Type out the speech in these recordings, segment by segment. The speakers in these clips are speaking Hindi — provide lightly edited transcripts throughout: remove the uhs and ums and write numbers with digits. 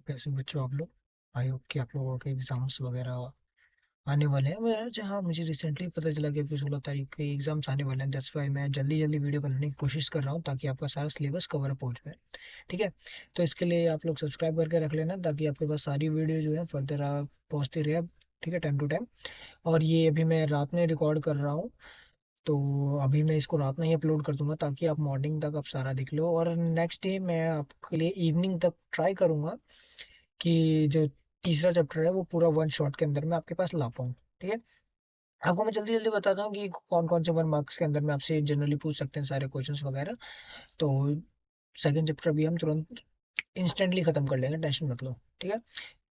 कैसे बच्चों आप लोग। आई होप कि आप लोगों के एग्जाम्स वगैरह आने वाले हैं। मैं जहाँ मुझे रिसेंटली पता चला कि अभी 16 तारीख के एग्जाम्स आने वाले हैं, दैट्स वाई मैं जल्दी जल्दी वीडियो बनाने की कोशिश कर रहा हूँ ताकि आपका सारा सिलेबस कवर अप हो जाए। ठीक है। तो इसके लिए आप लोग सब्सक्राइब करके रख लेना ताकि आपके पास सारी वीडियो जो है फर्दर आप पहुँचती रहे। ठीक है, टाइम टू टाइम। और ये अभी मैं रात में रिकॉर्ड कर रहा हूँ, तो अभी मैं इसको रात में ही अपलोड कर दूंगा ताकि आप मॉर्निंग तक आप सारा देख लो, और नेक्स्ट डे मैं आपके लिए इवनिंग तक ट्राई करूंगा कि जो तीसरा चैप्टर है वो पूरा वन शॉट के अंदर मैं आपके पास ला पाऊँ। ठीक है। आपको मैं जल्दी जल्दी बताता हूँ कि कौन कौन से 1 मार्क्स के अंदर में आपसे जनरली पूछ सकते हैं सारे क्वेश्चंस वगैरह। तो सेकंड चैप्टर भी हम तुरंत इंस्टेंटली खत्म कर लेंगे, टेंशन मत लो। ठीक है।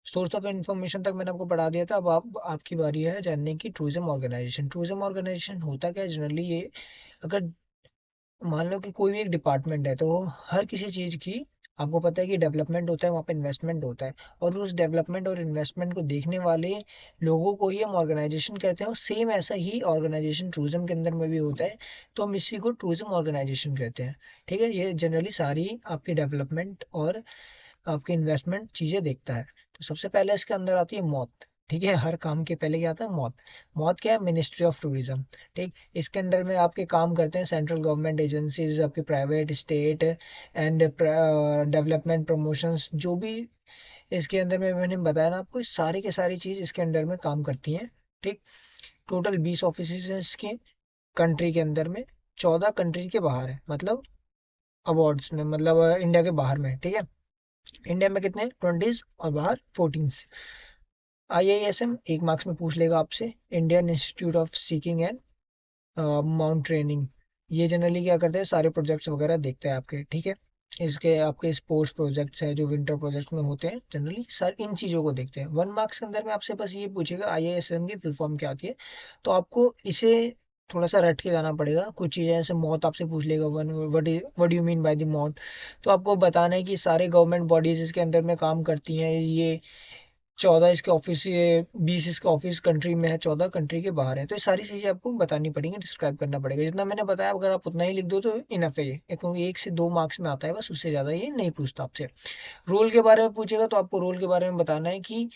सोर्स ऑफ इन्फॉर्मेशन तक मैंने आपको पढ़ा दिया था। अब आपकी बारी है जानने की टूरिज्म ऑर्गेनाइजेशन। टूरिज्म ऑर्गेनाइजेशन होता क्या है जनरली ये, अगर मान लो कि कोई भी एक डिपार्टमेंट है तो हर किसी चीज की आपको पता है कि डेवलपमेंट होता है, वहाँ पे इन्वेस्टमेंट होता है, और उस डेवलपमेंट और इन्वेस्टमेंट को देखने वाले लोगों को ही हम ऑर्गेनाइजेशन कहते हैं। और सेम ऐसा ही ऑर्गेनाइजेशन टूरिज्म के अंदर में भी होता है, तो हम इसी को टूरिज्म ऑर्गेनाइजेशन कहते हैं। ठीक है। ये जनरली सारी आपकी डेवलपमेंट और आपकी इन्वेस्टमेंट चीजें देखता है। तो सबसे पहले इसके अंदर आती है मौत। ठीक है, हर काम के पहले क्या आता है? मौत। मौत क्या है? Ministry of tourism. ठीक। इसके अंडर में आपके काम करते हैं सेंट्रल गवर्नमेंट एजेंसीज, आपके private, state and development promotions, जो भी इसके अंदर में मैंने बताया ना आपको, सारी के सारी चीज इसके अंडर में काम करती हैं। ठीक। टोटल 20 ऑफिस हैं इसके कंट्री के अंदर में, 14 कंट्री के बाहर है, मतलब अवार्ड्स में, मतलब इंडिया के बाहर में। ठीक है। इंडिया में कितने? 20 और बाहर 14। IISM 1 मार्क्स में पूछ लेगा आपसे। Indian institute of seeking and mount training, ये जनरली क्या करते हैं? सारे प्रोजेक्ट्स वगैरह देखते हैं आपके। ठीक है। इसके आपके स्पोर्ट्स प्रोजेक्ट्स है जो विंटर प्रोजेक्ट्स में होते हैं, जनरली सर इन चीज़ों को देखते हैं। 1 मार्क्स के अंदर में आपसे बस ये पूछेगा IISM की फुल फॉर्म क्या आती है, तो आपको इसे थोड़ा सा रट के जाना पड़ेगा। कुछ चीज़ें जैसे मौत आपसे पूछ लेगा, one what do you mean by the मौत, तो आपको बताना है कि सारे गवर्नमेंट बॉडीज इसके अंदर में काम करती हैं। ये 14 इसके ऑफिस, ये 20 इसके ऑफिस कंट्री में है, 14 कंट्री के बाहर है। तो ये सारी चीजें आपको बतानी पड़ेंगी, डिस्क्राइब करना पड़ेगा। जितना मैंने बताया अगर आप उतना ही लिख दो तो इनफ है ये, क्योंकि 1 से 2 मार्क्स में आता है बस, उससे ज्यादा ये नहीं पूछता आपसे। रोल के बारे में पूछेगा तो आपको रोल के बारे में बताना है कि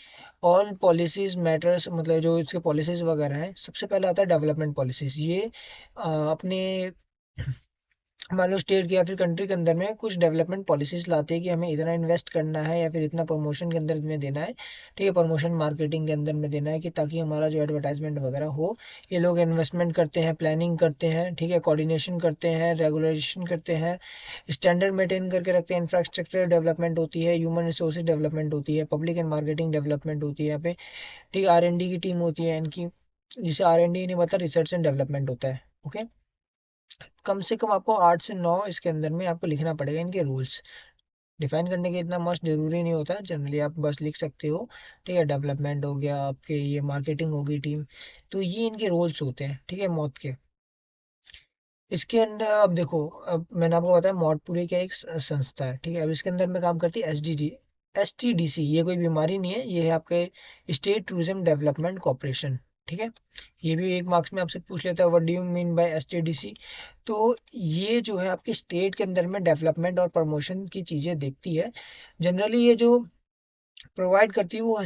ऑल पॉलिसीज मैटर्स, मतलब जो इसके पॉलिसीज वगैरह हैं। सबसे पहले आता है डेवलपमेंट पॉलिसीज। ये अपने मान लो स्टेट की या फिर कंट्री के अंदर में कुछ डेवलपमेंट पॉलिसीज लाते हैं कि हमें इतना इन्वेस्ट करना है या फिर इतना प्रमोशन के अंदर में देना है। ठीक है, प्रमोशन मार्केटिंग के अंदर में देना है, कि ताकि हमारा जो एडवर्टाइजमेंट वगैरह हो। ये लोग इन्वेस्टमेंट करते हैं, प्लानिंग करते हैं, ठीक है, कोऑर्डिनेशन करते हैं, रेगुलेशन करते हैं, स्टैंडर्ड मेंटेन करके रखते हैं, इंफ्रास्ट्रक्चर डेवलपमेंट होती है, ह्यूमन रिसोर्सेज डेवलपमेंट होती है, पब्लिक एंड मार्केटिंग डेवलपमेंट होती है यहाँ पे। ठीक है, R&D की टीम होती है इनकी, जिसे R&D नहीं मतलब रिसर्च एंड डेवलपमेंट होता है। ओके। कम से कम आपको 8 से 9 इसके अंदर में आपको लिखना पड़ेगा इनके रूल्स। डिफाइन करने के इतना मस्त जरूरी नहीं होता, जनरली आप बस लिख सकते हो। ठीक है, डेवलपमेंट हो गया, आपके ये मार्केटिंग होगी टीम, तो ये इनके रोल्स होते हैं। ठीक है, मौत के। इसके अंदर अब देखो, अब मैंने आपको बताया मौतपुरी क्या एक संस्था है। ठीक है, अब इसके अंदर में काम करती है STDC। ये कोई बीमारी नहीं है, ये है आपके स्टेट टूरिज्म डेवलपमेंट कॉर्पोरेशन। ठीक है। ये भी 1 मार्क्स में आपसे पूछ लेता है what do you mean by STDC। तो ये जो है आपकी स्टेट के अंदर में डेवलपमेंट और प्रमोशन की चीजें देखती है। जनरली ये जो प्रोवाइड करती है वो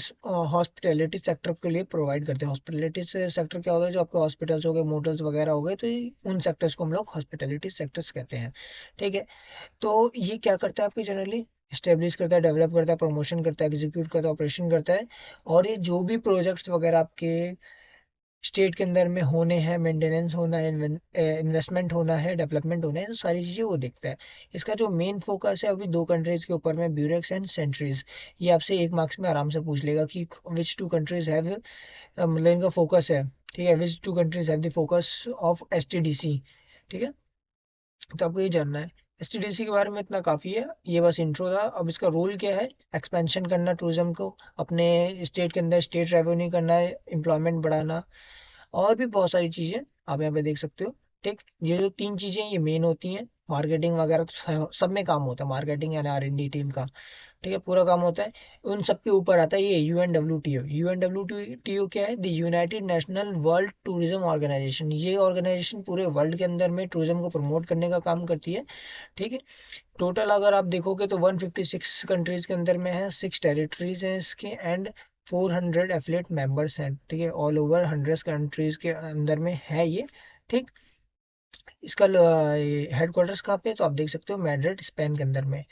हॉस्पिटैलिटी सेक्टर के लिए प्रोवाइड करते हैं। हॉस्पिटैलिटी सेक्टर क्या होता है? जो आपके हॉस्पिटल्स हो गए, मोटल्स वगैरह हो गए, तो उन सेक्टर्स को हम लोग हॉस्पिटैलिटी सेक्टर्स कहते हैं। ठीक है। तो ये क्या करता है आपके जनरली? स्टेब्लिश करता है, डेवलप करता है, प्रमोशन करता है, एग्जीक्यूट करता है, ऑपरेशन करता है। और ये जो भी प्रोजेक्ट्स वगैरह आपके स्टेट के अंदर में होने हैं, मेंटेनेंस होना है, इन्वेस्टमेंट होना है, डेवलपमेंट होना है, तो सारी चीज़ें वो देखता है। इसका जो मेन फोकस है अभी 2 कंट्रीज के ऊपर में, ब्यूरेक्स एंड सेंट्रीज। ये आपसे 1 मार्क्स में आराम से पूछ लेगा कि विच 2 कंट्रीज हैव, मतलब इनका फोकस है। ठीक है, विच 2 countries have the focus of STDC। ठीक है। तो आपको ये जानना है। STDC के बारे में इतना काफ़ी है, ये बस इंट्रो था। अब इसका रोल क्या है? एक्सपेंशन करना टूरिज्म को, अपने स्टेट के अंदर स्टेट रेवेन्यू करना है, एम्प्लॉयमेंट बढ़ाना, और भी बहुत सारी चीजें आप यहाँ पे देख सकते हो। ठीक, ये जो 3 चीजें ये मेन होती हैं। मार्केटिंग वगैरह तो सब में काम होता है, मार्केटिंग यानी R&D टीम का। ठीक है, पूरा काम होता है। उन सबके ऊपर आता है ये UNWTO। UNWTO क्या है? The united national world tourism organisation. ये ऑर्गेनाइजेशन पूरे वर्ल्ड के अंदर में टूरिज्म को प्रमोट करने का काम करती है। ठीक है, टोटल अगर आप देखोगे तो 156 कंट्रीज के अंदर में है, 6 टेरिटरीज हैं इसके, एंड 400 एफिलेट मेंबर्स हैं। ठीक है, ऑल ओवर 100 कंट्रीज के अंदर में है ये। ठीक, इसका हेडक्वार्टर्स कहाँ पे है? तो आप देख सकते हो मैड्रिड, स्पेन के अंदर में।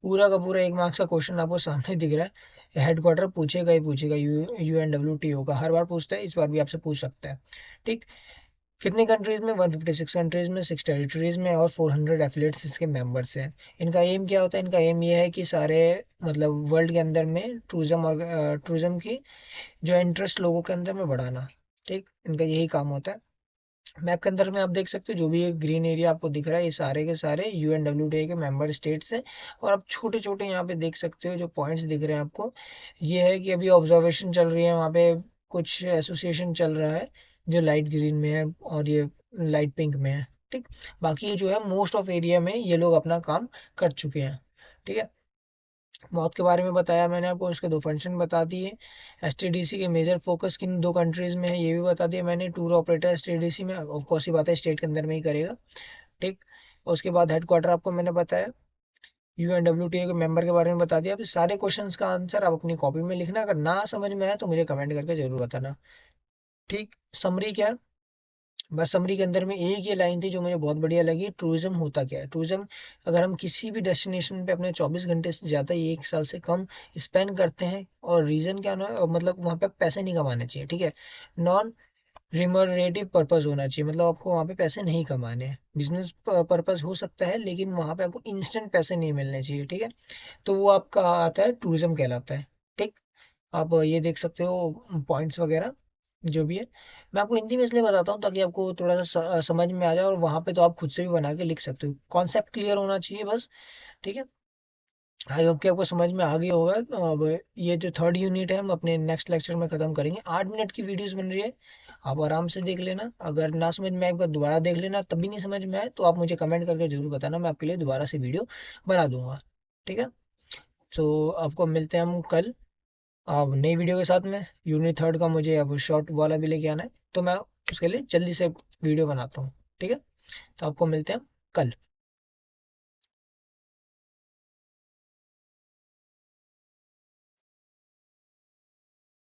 पूरा का पूरा 1 मार्क्स का क्वेश्चन आपको सामने दिख रहा है। हेडक्वार्टर पूछेगा ही पूछेगा, UNWTO का हर बार पूछता है, इस बार भी आपसे पूछ सकता है। ठीक, कितनी कंट्रीज में? 156 कंट्रीज में, 6 टेरिटरीज में, और 400 एफिलेट्स इसके मेंबर्स हैं। इनका एम क्या होता है? इनका एम ये है कि सारे मतलब वर्ल्ड के अंदर में टूरिज्म और टूरिज्म की जो इंटरेस्ट लोगों के अंदर में बढ़ाना। ठीक, इनका यही काम होता है। मैप के अंदर में आप देख सकते हो जो भी ग्रीन एरिया आपको दिख रहा है, ये सारे के सारे UNWTO के मेंबर स्टेट्स हैं। और आप छोटे छोटे यहाँ पे देख सकते हो जो पॉइंट्स दिख रहे हैं आपको, ये है कि अभी ऑब्जर्वेशन चल रही है वहाँ पे, कुछ एसोसिएशन चल रहा है जो लाइट ग्रीन में है और ये लाइट पिंक में है। ठीक, बाकी ये जो है मोस्ट ऑफ एरिया में ये लोग अपना काम कर चुके हैं। ठीक है, मौत के बारे में बताया मैंने आपको, उसके 2 फंक्शन बता दिए। STDC के मेजर फोकस किन 2 कंट्रीज में है ये भी बता दिया मैंने। टूर ऑपरेटर STDC में ऑफ कोर्स ही बात है, स्टेट के अंदर में ही करेगा। ठीक, उसके बाद हेडक्वार्टर आपको मैंने बताया। UNWTO के मेंबर के बारे में बता दिया। अब इस सारे क्वेश्चंस का आंसर आप अपनी कॉपी में लिखना, अगर ना समझ में आया तो मुझे कमेंट करके जरूर बताना। ठीक, समरी क्या है? बस समरी के अंदर में एक ये लाइन थी जो मुझे बहुत बढ़िया लगी। टूरिज्म होता क्या है? टूरिज्म, अगर हम किसी भी डेस्टिनेशन पे अपने 24 घंटे से ज़्यादा, ये 1 साल से कम स्पेंड करते हैं, और रीज़न क्या ना, मतलब वहाँ पे पैसे नहीं कमाने चाहिए। ठीक है, नॉन रिमरेटिव पर्पज होना चाहिए, मतलब आपको वहाँ पे पैसे नहीं कमाने हैं। बिजनेस पर्पज हो सकता है लेकिन वहाँ पे आपको इंस्टेंट पैसे नहीं मिलने चाहिए। ठीक है, तो वो आपका आता है, टूरिज्म कहलाता है। ठीक, आप ये देख सकते हो पॉइंट्स वगैरह जो भी है। मैं आपको हिंदी में इसलिए बताता हूँ ताकि आपको थोड़ा सा समझ में आ जाए, और वहां पे तो आप खुद से भी बना के लिख सकते हो। कॉन्सेप्ट क्लियर होना चाहिए बस। ठीक है, आई होप कि आपको समझ में आ गया होगा। तो अब ये जो 3rd यूनिट है हम अपने नेक्स्ट लेक्चर में खत्म करेंगे। 8 मिनट की वीडियोस बन रही है, आप आराम से देख लेना। अगर ना समझ में आए एक बार दोबारा देख लेना, तब भी नहीं समझ में आए तो आप मुझे कमेंट करके जरूर बताना, मैं आपके लिए दोबारा से वीडियो बना दूंगा। ठीक है, तो आपको मिलते हैं हम कल अब नई वीडियो के साथ में। यूनिट 3rd का मुझे अब शॉर्ट वाला भी लेके आना है, तो मैं उसके लिए जल्दी से वीडियो बनाता हूँ। ठीक है, तो आपको मिलते हैं कल।